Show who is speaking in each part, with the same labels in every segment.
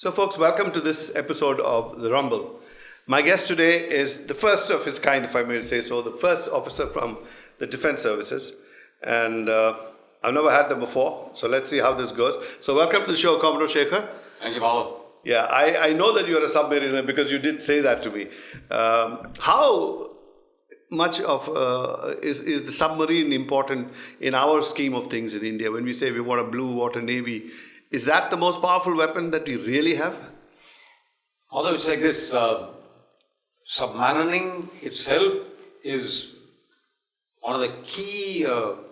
Speaker 1: So, folks, welcome to this episode of The Rumble. My guest today is the first of his kind, if I may say so, the first officer from the Defense Services. And I've never had them before, so let's see how this goes. So, welcome to the show, Commodore Shekhar.
Speaker 2: Thank you, Paolo.
Speaker 1: Yeah, I know that you're a submariner because you did say that to me. How much of is the submarine important in our scheme of things in India? When we say we want a blue water navy, is that the most powerful weapon that we really have?
Speaker 2: Although it's like this, submarining itself is one of the key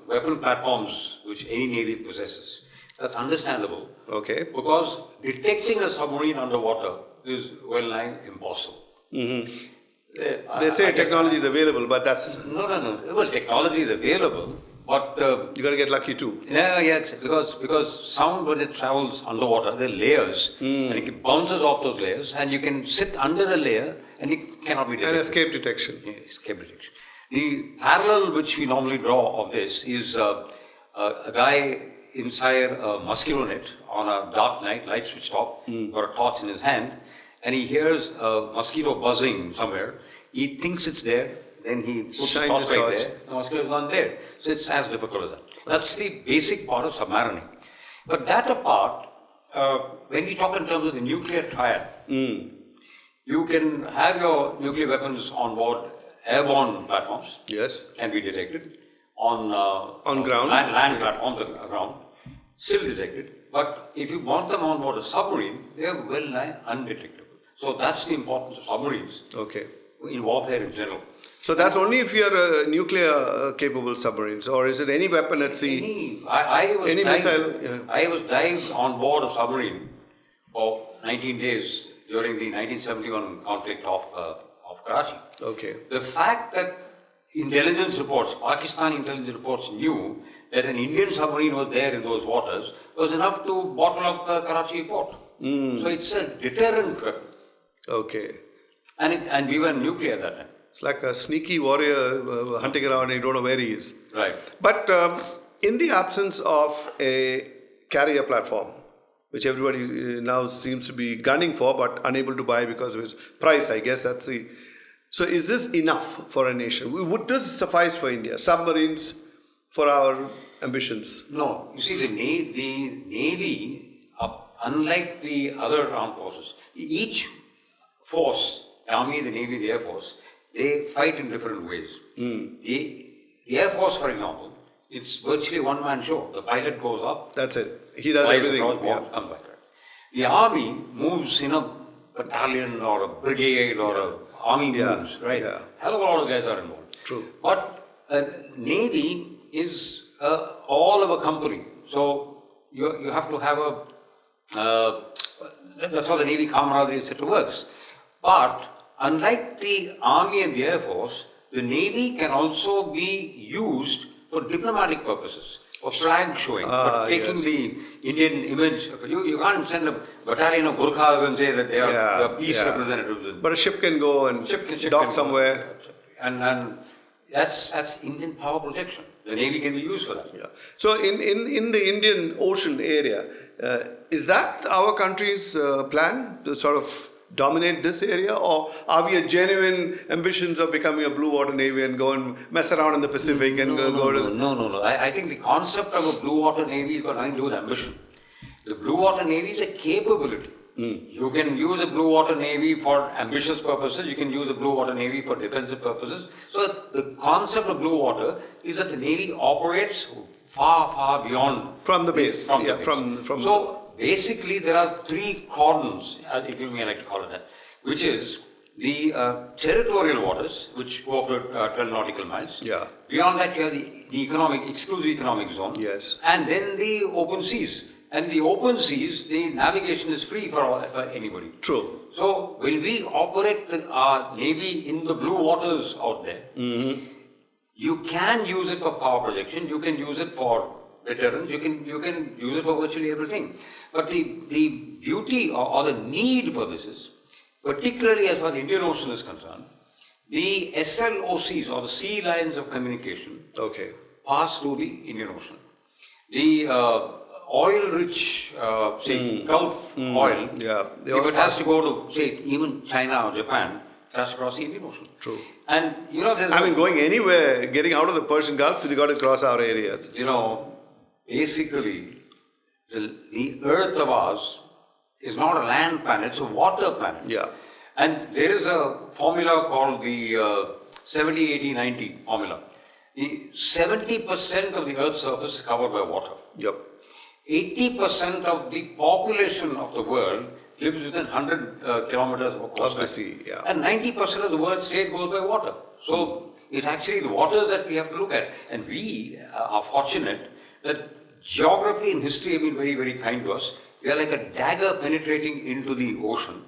Speaker 2: weapon platforms which any navy possesses. That's understandable.
Speaker 1: Okay.
Speaker 2: Because detecting a submarine underwater is well nigh impossible.
Speaker 1: Mm-hmm. They say technology is available, but that's...
Speaker 2: No. Well, technology is available, but...
Speaker 1: you got to get lucky too.
Speaker 2: Yeah, because sound when it travels underwater, there are layers, and it bounces off those layers, and you can sit under a layer, and it cannot be detected.
Speaker 1: And escape detection.
Speaker 2: Yeah, escape detection. The parallel which we normally draw of this is a guy inside a mosquito net on a dark night, light switched off, got a torch in his hand, and he hears a mosquito buzzing somewhere. He thinks it's there, then he puts the torch right there, the mosquito is not there. So it's as difficult as that. That's the basic part of submarining. But that apart, when we talk in terms of the nuclear triad, you can have your nuclear weapons on board airborne platforms.
Speaker 1: Yes.
Speaker 2: Can be detected. On
Speaker 1: ground.
Speaker 2: Land platforms on ground, still detected. But if you want them on board a submarine, they are well nigh undetectable. So that's the importance of submarines.
Speaker 1: Okay.
Speaker 2: In warfare in general.
Speaker 1: So that's only if you're nuclear capable submarines, or is it any weapon at sea?
Speaker 2: Any
Speaker 1: missile?
Speaker 2: Yeah. I was dived on board a submarine for 19 days during the 1971 conflict of Karachi.
Speaker 1: Okay.
Speaker 2: The fact that intelligence reports, Pakistani intelligence reports knew that an Indian submarine was there in those waters was enough to bottle up the Karachi port. So it's a deterrent weapon.
Speaker 1: Okay.
Speaker 2: And we were nuclear at that time.
Speaker 1: It's like a sneaky warrior hunting around and you don't know where he is.
Speaker 2: Right.
Speaker 1: But in the absence of a carrier platform, which everybody now seems to be gunning for but unable to buy because of its price, I guess that's the... So is this enough for a nation? Would this suffice for India? Submarines for our ambitions?
Speaker 2: No. You see, the Navy, unlike the other armed forces, each force, the Army, the Navy, the Air Force, they fight in different ways. The Air Force, for example, it's virtually one-man show. The pilot goes up.
Speaker 1: That's it. He does everything.
Speaker 2: Comes back. The Army moves in a battalion or a brigade or a army moves, right?
Speaker 1: Yeah.
Speaker 2: Hell of a lot of guys are involved.
Speaker 1: True.
Speaker 2: But Navy is all of a company. So you have to have a... that's how the Navy camaraderie, etc. works. But unlike the Army and the Air Force, the Navy can also be used for diplomatic purposes, for flag showing, for taking the Indian image. You can't send a battalion of Gurkhas and say that they are peace representatives.
Speaker 1: But a ship can go and dock somewhere.
Speaker 2: And that's Indian power protection. The Navy can be used for that.
Speaker 1: Yeah. So in the Indian Ocean area, is that our country's plan to sort of dominate this area, or are we a genuine ambitions of becoming a blue water navy and go and mess around in the Pacific and go to...
Speaker 2: No. I think the concept of a blue water navy has got nothing to do with ambition. The blue water navy is a capability. You can use a blue water navy for ambitious purposes, you can use a blue water navy for defensive purposes. So the concept of blue water is that the navy operates far beyond...
Speaker 1: From the base.
Speaker 2: So basically there are three cordons, if you may like to call it that, which is the territorial waters, which go up to 12 nautical miles.
Speaker 1: Yeah.
Speaker 2: Beyond that you have the exclusive economic zone.
Speaker 1: Yes.
Speaker 2: And then the open seas. And the open seas, the navigation is free for anybody.
Speaker 1: True.
Speaker 2: So when we operate our navy in the blue waters out there, you can use it for power projection, you can use it for deterrence, you can use it for virtually everything. But the beauty or the need for this is, particularly as far as the Indian Ocean is concerned, the SLOCs or the sea lines of communication pass through the Indian Ocean. The oil-rich, say, Gulf oil,
Speaker 1: Yeah.
Speaker 2: if it has to go to, say, even China or Japan, it has to cross the Indian Ocean.
Speaker 1: True.
Speaker 2: And, there's
Speaker 1: I mean, going anywhere, getting out of the Persian Gulf, you got to cross our areas.
Speaker 2: basically, the Earth of ours is not a land planet, it's a water planet.
Speaker 1: Yeah.
Speaker 2: And there is a formula called the 70-80-90 formula. The 70% of the Earth's surface is covered by water.
Speaker 1: Yep.
Speaker 2: 80% of the population of the world lives within 100 kilometers of a coastline.
Speaker 1: Of the sea, yeah.
Speaker 2: And 90% of the world's trade goes by water. So it's actually the waters that we have to look at. And we are fortunate that geography and history have been very, very kind to us. We are like a dagger penetrating into the ocean.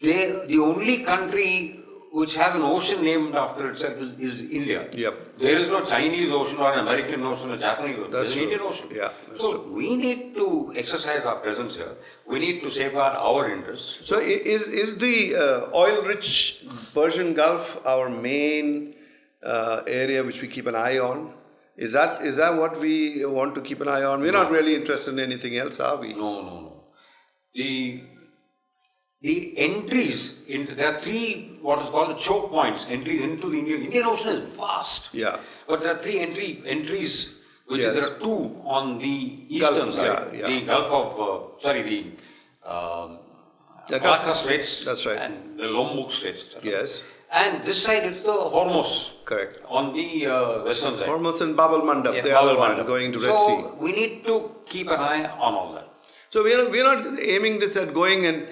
Speaker 2: The only country which has an ocean named after itself is India.
Speaker 1: Yep.
Speaker 2: There is no Chinese ocean or an American ocean or Japanese ocean. There's an Indian ocean.
Speaker 1: Yeah, that's
Speaker 2: so
Speaker 1: true.
Speaker 2: we need to exercise our presence here. We need to safeguard our interests.
Speaker 1: So is the oil-rich Persian Gulf our main area which we keep an eye on? Is that what we want to keep an eye on? We're not really interested in anything else, are we?
Speaker 2: No. The entries into, there are three what is called the choke points, entries into the Indian Ocean is vast.
Speaker 1: Yeah.
Speaker 2: But there are three entries, which
Speaker 1: Yes.
Speaker 2: there are two on the eastern
Speaker 1: Gulf,
Speaker 2: side.
Speaker 1: yeah.
Speaker 2: The Gulf of, the
Speaker 1: Gulf-
Speaker 2: Malacca Straits.
Speaker 1: That's right.
Speaker 2: And the Lombok Straits, etc.
Speaker 1: Yes.
Speaker 2: And this side is the Hormuz.
Speaker 1: Correct.
Speaker 2: On the western side.
Speaker 1: Hormuz and Bab al-Mandab,
Speaker 2: Yeah,
Speaker 1: the
Speaker 2: Bab
Speaker 1: other one
Speaker 2: al-Mandab.
Speaker 1: going to Red Sea.
Speaker 2: So we need to keep an eye on all that.
Speaker 1: So we're not aiming this at going and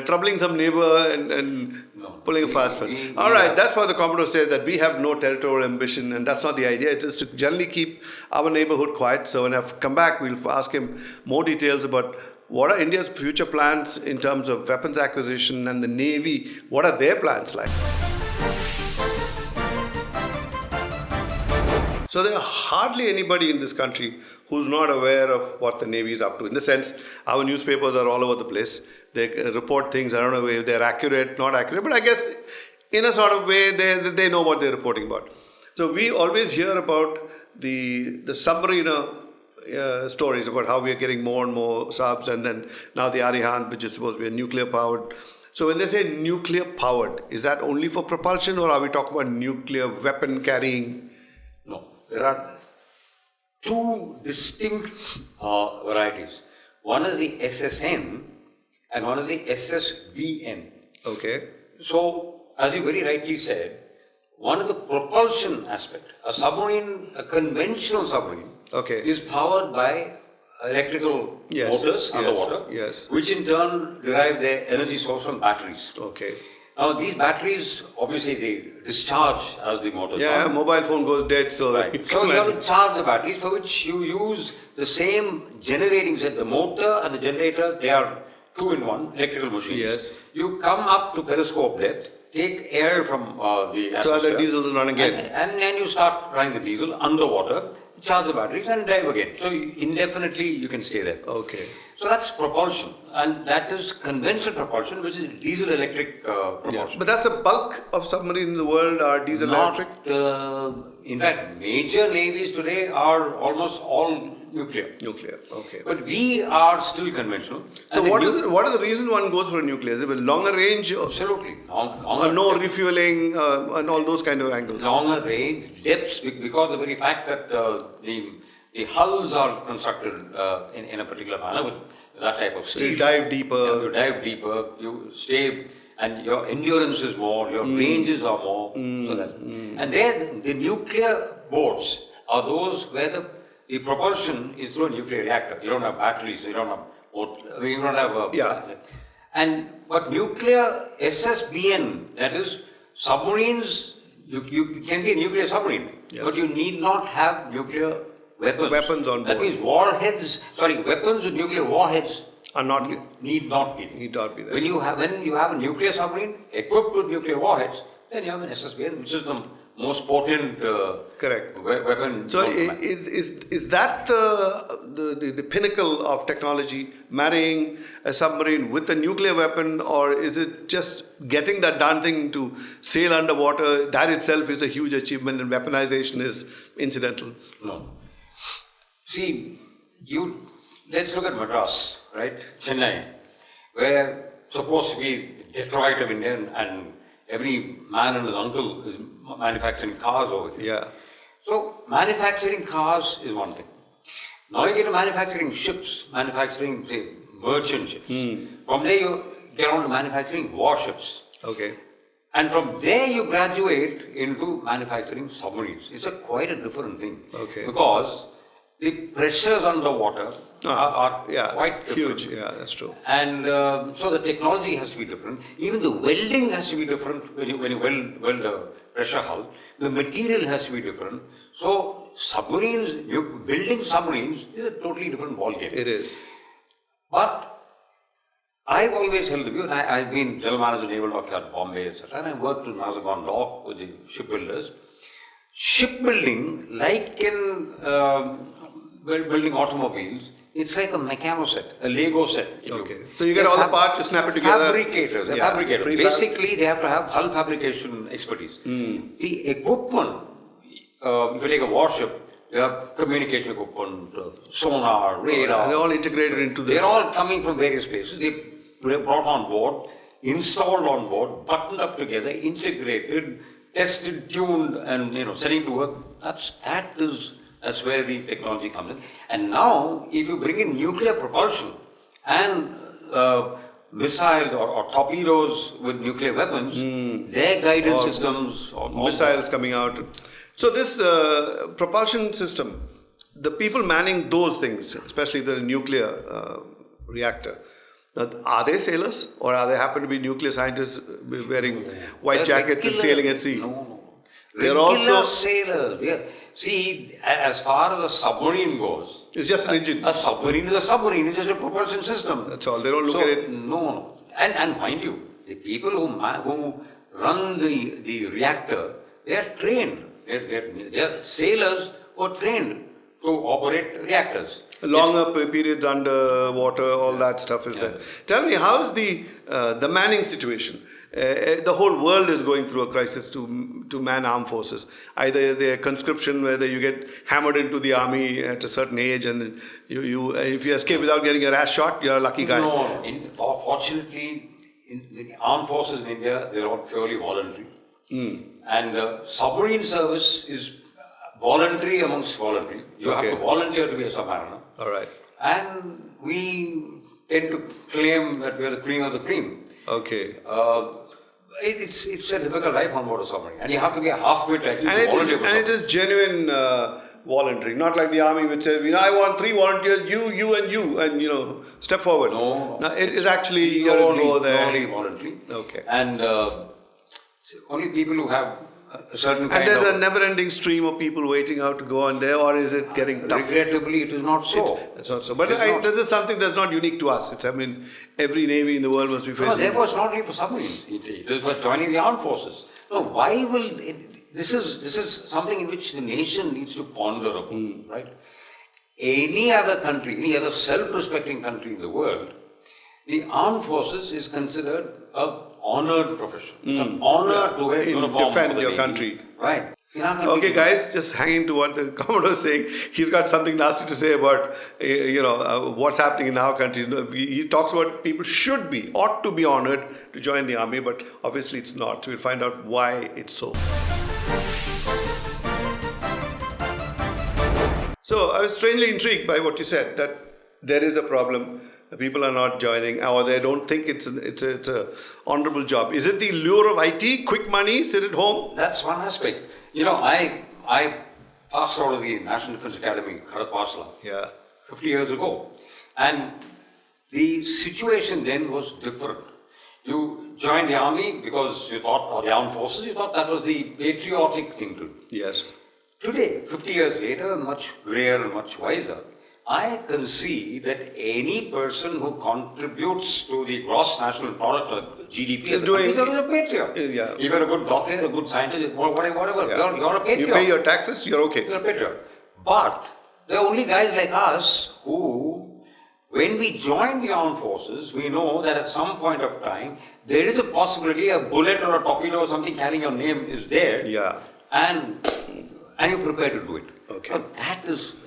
Speaker 1: troubling some neighbor and pulling a fast one. All right, that's why the Commodore said that we have no territorial ambition, and that's not the idea. It is to generally keep our neighborhood quiet. So when I come back, we'll ask him more details about what are India's future plans in terms of weapons acquisition and the Navy. What are their plans like? So there are hardly anybody in this country who's not aware of what the Navy is up to. In the sense, our newspapers are all over the place. They report things, I don't know if they're accurate, not accurate, but I guess in a sort of way they know what they're reporting about. So we always hear about the submarine stories about how we are getting more and more subs, and then now the Arihant, which is supposed to be a nuclear powered. So when they say nuclear powered, is that only for propulsion, or are we talking about nuclear weapon carrying?
Speaker 2: No, there are two distinct varieties. One is the SSN and one is the SSBN.
Speaker 1: Okay.
Speaker 2: So, as you very rightly said, one is the propulsion aspect. A submarine, a conventional submarine, is powered by electrical motors underwater, which in turn derive their energy source from batteries.
Speaker 1: Okay.
Speaker 2: Now, these batteries, obviously, they discharge as the motor.
Speaker 1: Yeah, mobile phone goes dead, so...
Speaker 2: Right. So, you have to charge the batteries, for which you use the same generating set. The motor and the generator, they are two-in-one electrical machines.
Speaker 1: Yes.
Speaker 2: You come up to periscope depth, take air from the atmosphere.
Speaker 1: So the diesel is running again.
Speaker 2: And then you start running the diesel underwater, charge the batteries and dive again. So indefinitely you can stay there.
Speaker 1: Okay.
Speaker 2: So that's propulsion, and that is conventional propulsion, which is diesel-electric propulsion.
Speaker 1: Yeah. But that's the bulk of submarines in the world are diesel-electric?
Speaker 2: In fact, major navies today are almost all nuclear.
Speaker 1: Nuclear, okay.
Speaker 2: But we are still conventional.
Speaker 1: So what are the reasons one goes for a nuclear? Is it a longer range?
Speaker 2: Absolutely.
Speaker 1: No refueling and all those kind of angles?
Speaker 2: Longer range, depths, because of the very fact that the hulls are constructed in a particular manner with that type of steel.
Speaker 1: So you dive deeper.
Speaker 2: You dive deeper, you stay, and your endurance is more, your ranges are more. And there, the nuclear boats are those where the propulsion is through a nuclear reactor. You don't have batteries, you don't have but nuclear SSBN, that is submarines, you can be a nuclear submarine, but you need not have nuclear weapons
Speaker 1: on board.
Speaker 2: That means weapons with nuclear warheads need not be there. When you have a nuclear submarine equipped with nuclear warheads, then you have an SSBN, which is the most potent weapon.
Speaker 1: So is that the pinnacle of technology, marrying a submarine with a nuclear weapon, or is it just getting that darn thing to sail underwater? That itself is a huge achievement, and weaponization is incidental.
Speaker 2: No. See, you let's look at Madras, right? Chennai, where supposed to be Detroit of India, and every man and his uncle is manufacturing cars over here.
Speaker 1: Yeah.
Speaker 2: So manufacturing cars is one thing. Now you get to manufacturing ships, manufacturing, say, merchant ships. From there you get on to manufacturing warships.
Speaker 1: Okay.
Speaker 2: And from there you graduate into manufacturing submarines. It's quite a different thing.
Speaker 1: Okay.
Speaker 2: Because the pressures underwater are quite different.
Speaker 1: Huge. Yeah, that's true.
Speaker 2: And so the technology has to be different. Even the welding has to be different when you weld a pressure hull. The material has to be different. So submarines, building submarines is a totally different ballgame.
Speaker 1: It is.
Speaker 2: But I've always held the view, and I've been general manager of Naval Dockyard, Bombay, etc. And I worked with Mazagon Dock with the shipbuilders. Shipbuilding, like in building automobiles, it's like a mechano set, a Lego set.
Speaker 1: Okay. So you get all the parts, you snap it together.
Speaker 2: Fabricators. Basically, they have to have hull fabrication expertise. The equipment, if you take a warship, you have communication equipment, sonar, radar.
Speaker 1: They're all integrated into this.
Speaker 2: They're all coming from various places. They're brought on board, installed on board, buttoned up together, integrated, tested, tuned, and setting to work. That's where the technology comes in. And now, if you bring in nuclear propulsion and missiles or torpedoes with nuclear weapons, their guidance systems,
Speaker 1: missiles coming out. So this propulsion system, the people manning those things, especially the nuclear reactor, are they sailors, or are they happen to be nuclear scientists wearing white jackets and sailing at sea?
Speaker 2: No.
Speaker 1: They're also
Speaker 2: sailors. Yeah. See, as far as a submarine goes,
Speaker 1: it's just an engine.
Speaker 2: A submarine is a submarine. It's just a propulsion system.
Speaker 1: That's all. They don't look at it.
Speaker 2: No. And mind you, the people who run the reactor, they are trained. They're sailors who are trained to operate reactors.
Speaker 1: Longer periods underwater, all that stuff is there. Tell me, how's the manning situation? The whole world is going through a crisis to man armed forces. Either they're conscription, whether you get hammered into the army at a certain age, and you if you escape without getting a rash shot, you're a lucky guy.
Speaker 2: No. Fortunately, in the armed forces in India, they're all purely voluntary. And submarine service is voluntary amongst voluntary. You have to volunteer to be a submariner.
Speaker 1: All right.
Speaker 2: And we tend to claim that we are the cream of the cream.
Speaker 1: Okay.
Speaker 2: It's a difficult life on board a submarine, and you have to be a half-wit actually.
Speaker 1: And it is genuine voluntary, not like the army which says, I want 3 volunteers, you, and step forward.
Speaker 2: No.
Speaker 1: It is actually you got to go there.
Speaker 2: Only voluntary.
Speaker 1: Okay.
Speaker 2: And only people who have a certain kind
Speaker 1: of... And there's
Speaker 2: a
Speaker 1: never-ending stream of people waiting out to go on there, or is it getting tough?
Speaker 2: Regrettably, it is not so.
Speaker 1: It's not so. But this is something that's not unique to us. Every navy in the world must be facing...
Speaker 2: No, therefore it's not only for submarines. It is for joining the armed forces. No, why will... This is something in which the nation needs to ponder upon, right? Any other country, any other self-respecting country in the world, the armed forces is considered a honored profession. It's an honor to wear uniform
Speaker 1: defend
Speaker 2: for the
Speaker 1: your
Speaker 2: Navy.
Speaker 1: Country.
Speaker 2: Right.
Speaker 1: Okay, guys, just hang in to what the Commodore is saying. He's got something nasty to say about, what's happening in our country. He talks about people ought to be honored to join the army, but obviously it's not. So we'll find out why it's so. So I was strangely intrigued by what you said, that there is a problem. People are not joining, or they don't think it's a honorable job. Is it the lure of IT, quick money, sit at home?
Speaker 2: That's one aspect. I passed out of the National Defence Academy, Kharatpasla, 50 years ago. And the situation then was different. You joined the army because you thought, or the armed forces, you thought that was the patriotic thing to do.
Speaker 1: Yes.
Speaker 2: Today, 50 years later, much grayer and much wiser, I can see that any person who contributes to the gross national product or GDP is a patriot.
Speaker 1: Yeah.
Speaker 2: If you're a good doctor, a good scientist, whatever, you're a patriot.
Speaker 1: You pay your taxes, you're okay.
Speaker 2: You're a patriot. But there are only guys like us who, when we join the armed forces, we know that at some point of time, there is a possibility a bullet or a torpedo or something carrying your name is there.
Speaker 1: Yeah.
Speaker 2: And and you're prepared to do it.
Speaker 1: Okay.
Speaker 2: Now,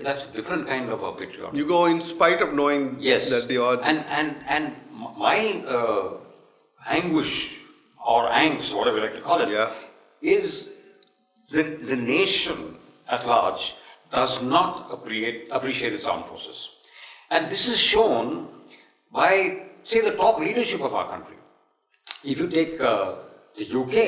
Speaker 2: that's a different kind of a patriotism.
Speaker 1: You go in spite of knowing
Speaker 2: Yes.
Speaker 1: that the odds.
Speaker 2: And my anguish or angst, whatever you like to call it,
Speaker 1: Yeah.
Speaker 2: is the nation at large does not appreciate its armed forces. And this is shown by, say, the top leadership of our country. If you take the UK,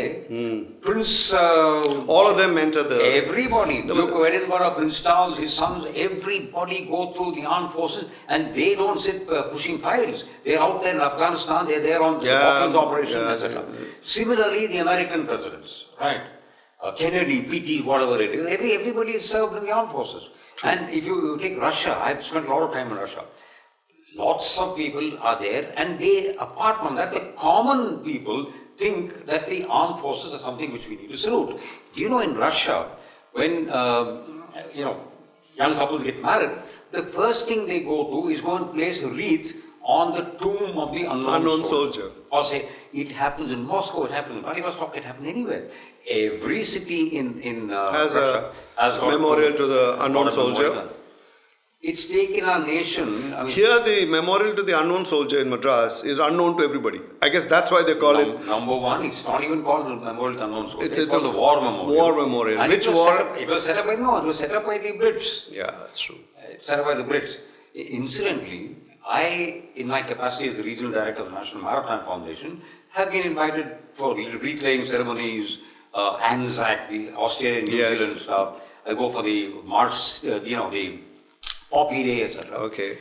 Speaker 2: Prince...
Speaker 1: All of them enter the.
Speaker 2: Everybody, Duke of Edinburgh, Prince Charles, his sons, everybody go through the armed forces and they don't sit pushing files. They're out there in Afghanistan, they're there on the Falklands operation, etc. Similarly, the American presidents, right? Kennedy, PT, whatever it is, everybody is served in the armed forces. True. And if you take Russia, I've spent a lot of time in Russia. Lots of people are there, and they, apart from that, the common people think that the armed forces are something which we need to salute. Do you know, in Russia, when young couples get married, the first thing they go to is go and place a wreath on the tomb of the unknown soldier. Or say, it happens in Moscow, it happens in Vladivostok, it happens anywhere. Every city in Russia has got
Speaker 1: memorial to the unknown soldier.
Speaker 2: It's taken our nation. I mean,
Speaker 1: here, the memorial to the unknown soldier in Madras is unknown to everybody. I guess that's why they call it.
Speaker 2: Number one, it's not even called the memorial to unknown soldier. It's called the war memorial.
Speaker 1: War memorial.
Speaker 2: And
Speaker 1: which war?
Speaker 2: It was set up by the Brits.
Speaker 1: Yeah, that's true.
Speaker 2: Set up by the Brits. Incidentally, I, in my capacity as the regional director of the National Maritime Foundation, have been invited for wreath-laying ceremonies, Anzac, the Australian, New Zealand stuff. I go for the Mars, the Poppy Day, etc.
Speaker 1: Okay.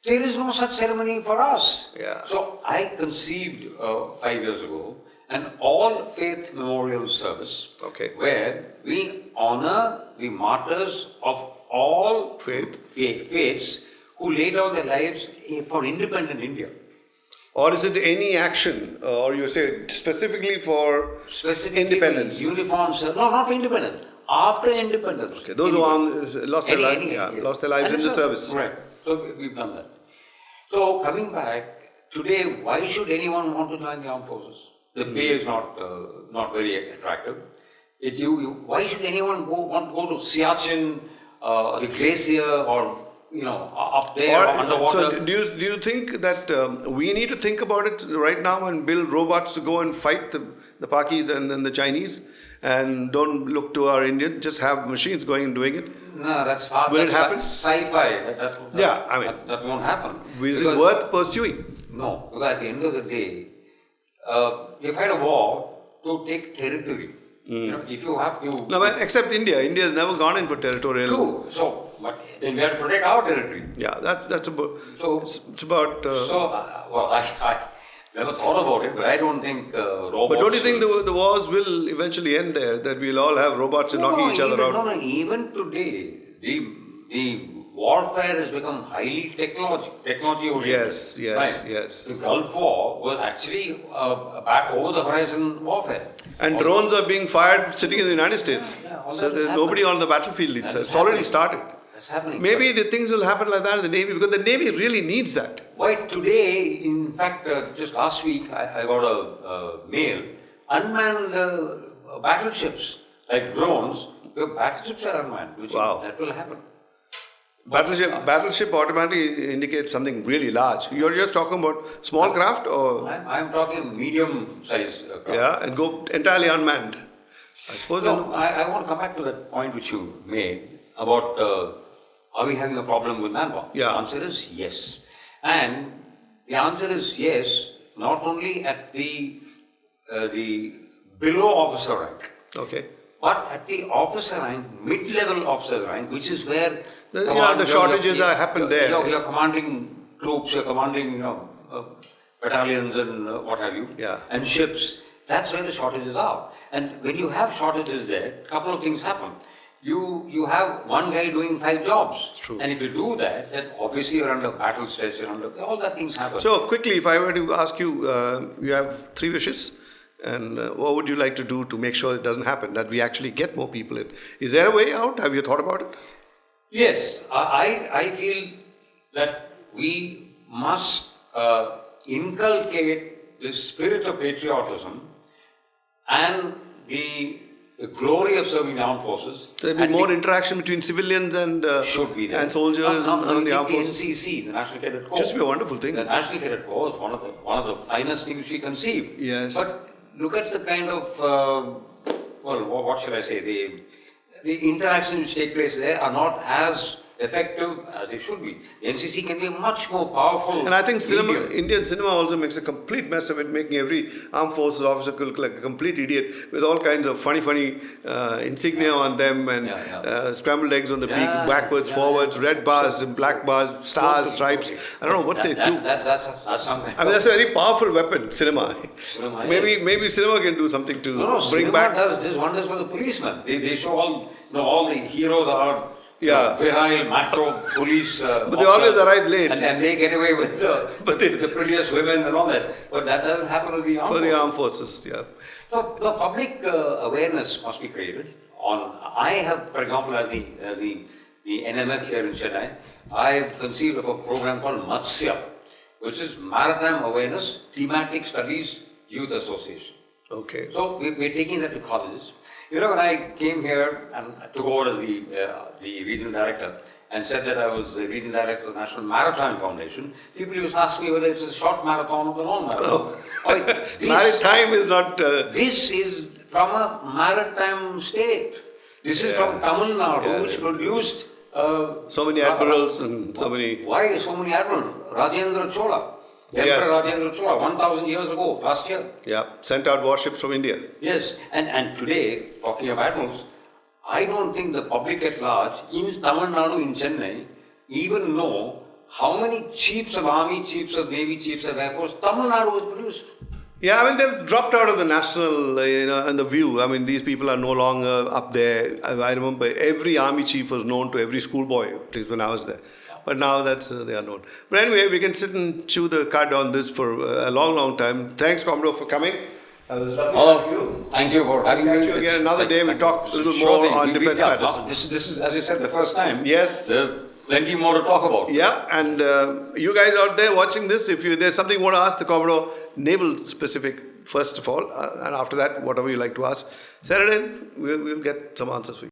Speaker 2: There is no such ceremony for us.
Speaker 1: Yeah.
Speaker 2: So I conceived 5 years ago an all-faith memorial service, where we honor the martyrs of all faiths who laid down their lives for independent India.
Speaker 1: Or is it any action, or you say specifically for independence?
Speaker 2: Uniforms, no, not for independence. After independence.
Speaker 1: Okay, those who lost their lives in the service.
Speaker 2: Right. So we've done that. So coming back, today, why should anyone want to join the armed forces? The pay is not very attractive. Why should anyone want to go to Siachen, the glacier, or up there, or underwater?
Speaker 1: So do you think that we need to think about it right now and build robots to go and fight the Pakis and then the Chinese? And don't look to our Indian, just have machines going and doing it?
Speaker 2: No, that's far.
Speaker 1: Will it happen?
Speaker 2: Sci-fi. That won't happen.
Speaker 1: Is it worth pursuing?
Speaker 2: No, because at the end of the day, you fight a war to take territory. If you have to...
Speaker 1: No, but except India. India has never gone in for territorial...
Speaker 2: True. So, but then we have to protect our territory.
Speaker 1: Yeah, that's about...
Speaker 2: So,
Speaker 1: it's about...
Speaker 2: I never thought about it, but I don't think robots...
Speaker 1: But don't you think the wars will eventually end there? That we'll all have robots knocking each other out?
Speaker 2: No, even today, the warfare has become highly technology-oriented.
Speaker 1: Yes.
Speaker 2: Yes. The Gulf War was actually back over the horizon warfare.
Speaker 1: And drones are being fired sitting in the United States. So there's nobody on the battlefield itself. It's already started.
Speaker 2: That's happening.
Speaker 1: Maybe the things will happen like that in the Navy, because the Navy really needs that.
Speaker 2: Why today, in fact, just last week, I got a mail, unmanned battleships, like drones, the battleships are unmanned, that will happen.
Speaker 1: Battleship automatically indicates something really large. You're just talking about small craft, or...
Speaker 2: I'm talking medium-sized craft.
Speaker 1: Yeah, and go entirely unmanned. I suppose...
Speaker 2: No, I want to come back to that point which you made about are we having a problem with manpower?
Speaker 1: Yeah.
Speaker 2: The answer is yes. And the answer is yes, not only at the below officer rank.
Speaker 1: Okay.
Speaker 2: But at the officer rank, mid-level officer rank, which is where
Speaker 1: the shortages happen there.
Speaker 2: You're commanding troops, you're commanding battalions and what have you, and ships. That's where the shortages are. And when you have shortages there, a couple of things happen. You have one guy doing 5 jobs.
Speaker 1: It's true.
Speaker 2: And if you do that, then obviously you're under battle stress, you're under all that things happen.
Speaker 1: So quickly, if I were to ask you, you have 3 wishes. And what would you like to do to make sure it doesn't happen, that we actually get more people in? Is there a way out? Have you thought about it?
Speaker 2: Yes, I feel that we must inculcate the spirit of patriotism and the the glory of serving the armed forces.
Speaker 1: So there'll be more interaction between civilians and
Speaker 2: should be there.
Speaker 1: and soldiers and the armed
Speaker 2: the
Speaker 1: forces.
Speaker 2: NCC, the National Cadet Corps.
Speaker 1: Just be a wonderful thing.
Speaker 2: The National Cadet Corps is one of the finest things we conceive.
Speaker 1: Yes.
Speaker 2: But look at the kind of what shall I say? The interactions which take place there are not as effective as they should be. The NCC can be a much more powerful.
Speaker 1: And I think
Speaker 2: medium.
Speaker 1: Indian cinema also makes a complete mess of it, making every armed forces officer look like a complete idiot with all kinds of funny insignia on them and scrambled eggs on the beak, backwards, forwards, red bars, black bars, stars, stripes. I don't know what they do.
Speaker 2: That's something.
Speaker 1: I mean, that's a very powerful weapon, cinema. Maybe cinema can do something to bring
Speaker 2: cinema
Speaker 1: back.
Speaker 2: Does wonders for the policemen. They show all the heroes are.
Speaker 1: Yeah.
Speaker 2: Virile, macho police.
Speaker 1: But they always arrive late.
Speaker 2: And they get away with the prettiest women and all that. But that doesn't happen with the armed forces.
Speaker 1: For the armed forces, yeah.
Speaker 2: So the public awareness must be created. I have, for example, at the NMF here in Chennai, I have conceived of a program called Matsya, which is Maritime Awareness Thematic Studies Youth Association.
Speaker 1: Okay.
Speaker 2: So we're taking that to colleges. You know, when I came here and took over as the regional director and said that I was the regional director of the National Maritime Foundation, people used to ask me whether it's a short marathon or the long marathon.
Speaker 1: Maritime is not...
Speaker 2: This is from a maritime state. This is from Tamil Nadu, which produced...
Speaker 1: so many admirals and so many...
Speaker 2: Why so many admirals? Rajendra Chola. Emperor Rajendra Chola, 1,000 years ago, last year.
Speaker 1: Yeah, sent out warships from India.
Speaker 2: Yes, and today, talking of admirals, I don't think the public at large, in Tamil Nadu, in Chennai, even know how many chiefs of army, chiefs of navy, chiefs of air force Tamil Nadu has produced.
Speaker 1: Yeah, I mean, they've dropped out of the national, and the view. I mean, these people are no longer up there. I remember every army chief was known to every schoolboy, at least when I was there. But now they are known. But anyway, we can sit and chew the cud on this for a long, long time. Thanks, Commodore, for coming. It was lovely to you.
Speaker 2: Thank you for having me.
Speaker 1: Catch you again another day. We talk a little more on defense matters.
Speaker 2: This is, as you said, the first time.
Speaker 1: Yes.
Speaker 2: Plenty more to talk about.
Speaker 1: Yeah, and you guys out there watching this, if there's something you want to ask the Commodore, naval specific, first of all, and after that, whatever you like to ask, send it in. We'll get some answers for you.